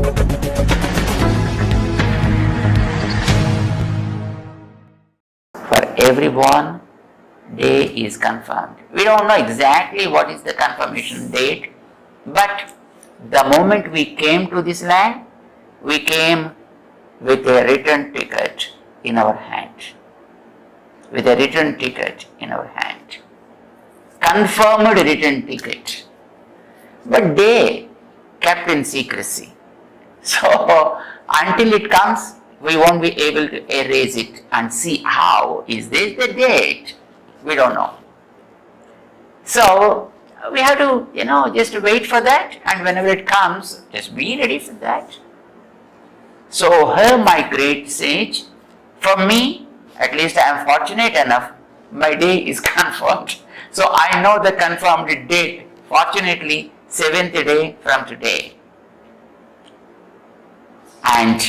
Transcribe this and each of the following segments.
For everyone, day is confirmed. We don't know exactly what is the confirmation date, but the moment we came to this land, we came with a return ticket in our hand. With a return ticket in our hand. Confirmed return ticket. But they kept in secrecy. So until it comes, we won't be able to erase it and see how is this the date. We don't know. So we have to, just wait for that, and whenever it comes, just be ready for that. So, my great sage, for me, at least I am fortunate enough, my day is confirmed. So I know the confirmed date, fortunately, 7th day from today. And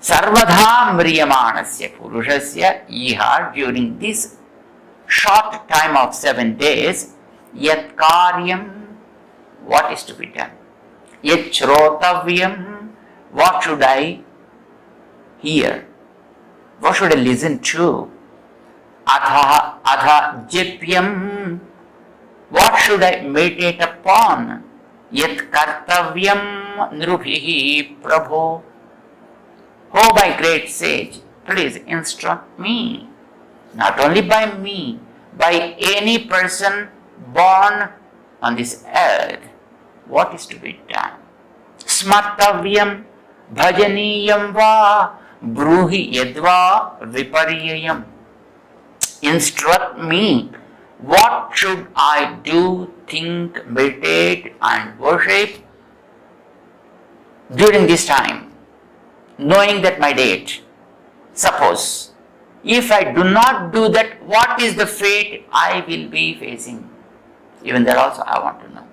Sarvadha Mriyamanasya Purushasya Iha, during this short time of 7 days, Yat Karyam, what is to be done? Yat Shrotavyam, what should I hear? What should I listen to? Adha Jipyam, what should I meditate upon? Yat Kartavyam Nrubhihi Prabhu. Oh, my great sage, please instruct me. Not only by me, by any person born on this earth, what is to be done? Smartavyam bhajaniyam va bruhi yadva viparyayam. Instruct me, what should I do, think, meditate and worship during this time, knowing that my date. Suppose, if I do not do that, what is the fate I will be facing? Even that also I want to know.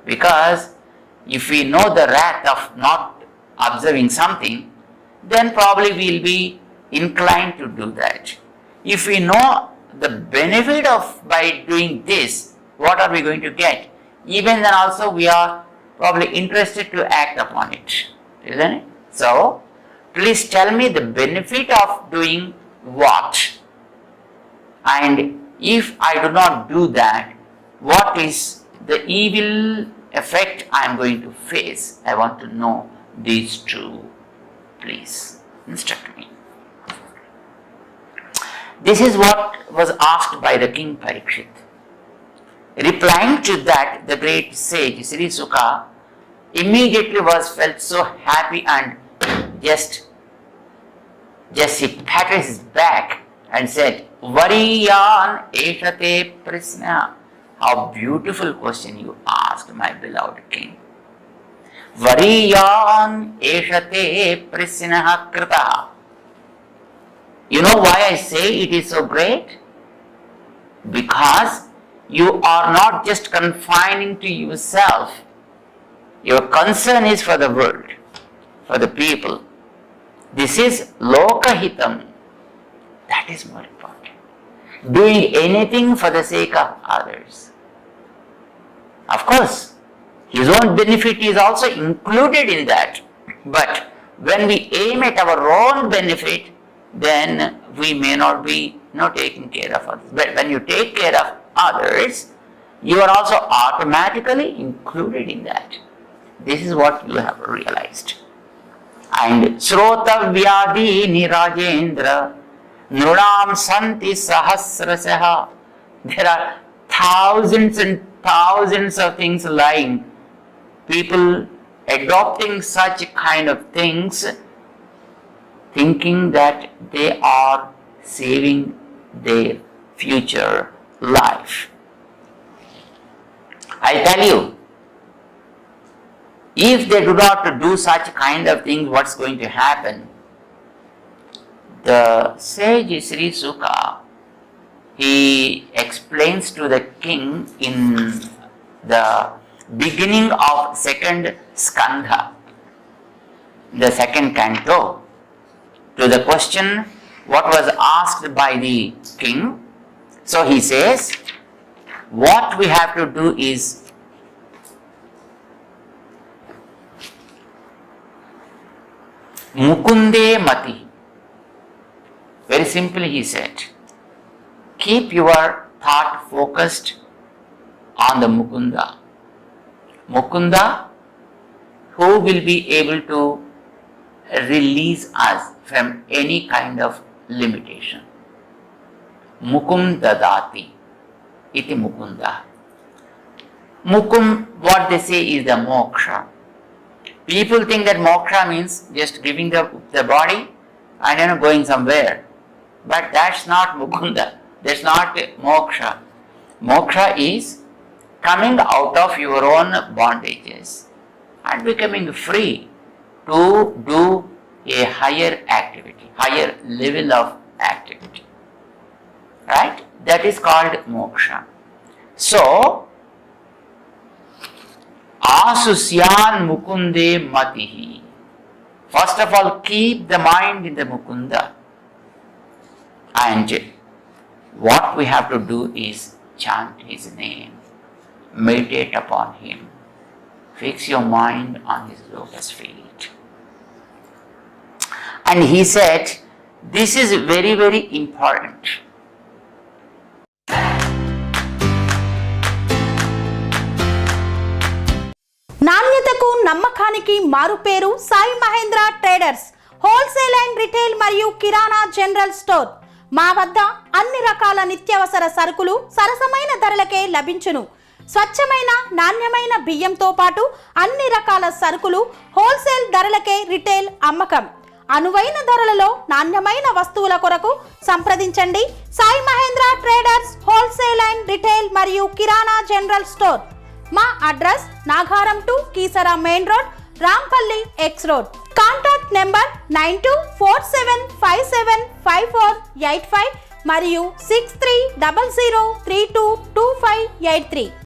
Because if we know the wrath of not observing something, then probably we will be inclined to do that. If we know the benefit of by doing this, what are we going to get? Even then also we are probably interested to act upon it, isn't it? So, please tell me the benefit of doing what? And if I do not do that, what is the evil effect I am going to face? I want to know these two. Please instruct me. This is what was asked by the king Parikshit. Replying to that, the great sage Sri Sukha immediately felt so happy and just he patted his back and said, Variyan eshate prasna. How beautiful question you asked, my beloved king. Variyan eshate prasna krita. You know why I say it is so great? Because you are not just confining to yourself. Your concern is for the world, for the people. This is lokahitam. That is more important. Doing anything for the sake of others. Of course, his own benefit is also included in that. But when we aim at our own benefit, then we may not be taking care of others. But when you take care of others, you are also automatically included in that. This is what you have realized. And Srotavyadi Nirajendra Nrunam Santi Sahasrasaha. There are thousands and thousands of things lying. People adopting such kind of things, thinking that they are saving their future life. I tell you, if they do not do such kind of things, what's going to happen? The sage Sri Sukha, he explains to the king in the beginning of second skandha, the second canto, to the question what was asked by the king. So he says, what we have to do is Mukunde mati. Very simply he said, keep your thought focused on the Mukunda. Mukunda, who will be able to release us from any kind of limitation. Mukum dadati iti Mukunda. Mukum, what they say is the moksha. People think that moksha means just giving the body and going somewhere. But that's not Mukunda. That's not moksha. Moksha is coming out of your own bondages and becoming free to do a higher activity, higher level of activity. Right? That is called moksha. So, Asusyan Mukunde Matihi. First of all, keep the mind in the Mukunda. And what we have to do is chant his name, meditate upon him, fix your mind on his lotus feet. And he said, this is very, very important. నాణ్యతకు నమ్మకానికి మారుపేరు Sai Mahendra traders wholesale and retail మరియు kirana general store. మా వద్ద అన్ని రకాల నిత్యావసర సరుకులు సరసమైన ధరలకే లభించును. స్వచ్ఛమైన నాణ్యమైన బియ్యంతో పాటు అన్ని రకాల సరుకులు హోల్సేల్ ధరలకే రిటైల్ అమ్మకం. అనువైన ధరలలో నాణ్యమైన వస్తువుల కొరకు సంప్రదించండి. Sai Mahendra traders wholesale and retail మరియు కిరాణా జనరల్ స్టోర్. మా address Nagaram to Keesara main road, Rampally X road. Contact number 9247575485 మరియు 6300322583.